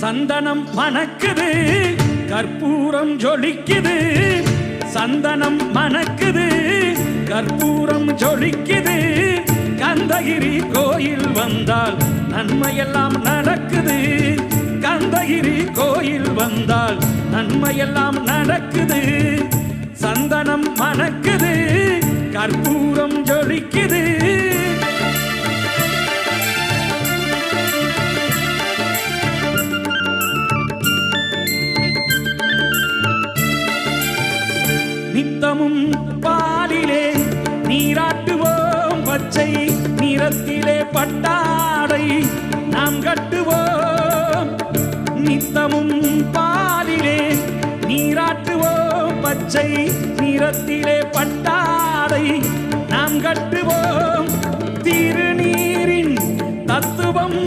சந்தனம் மணக்குது கற்பூரம் ஜொலிக்குது சந்தனம் மணக்குது கற்பூரம் ஜொலிக்குது கந்தகிரி கோயில் வந்தால் நன்மையெல்லாம் நடக்குது கந்தகிரி கோயில் வந்தால் நன்மையெல்லாம் நடக்குது சந்தனம் மணக்குது கற்பூரம் ஜொலிக்குது நித்தமும் பாலிலே நீராட்டுவோம் பச்சை நிறத்திலே பட்டாடை நாம் கட்டுவோம் நித்தமும் பாலிலே நீராட்டுவோம் பச்சை நிறத்திலே பட்டாடை நாம் கட்டுவோம் திருநீரின் தத்துவம்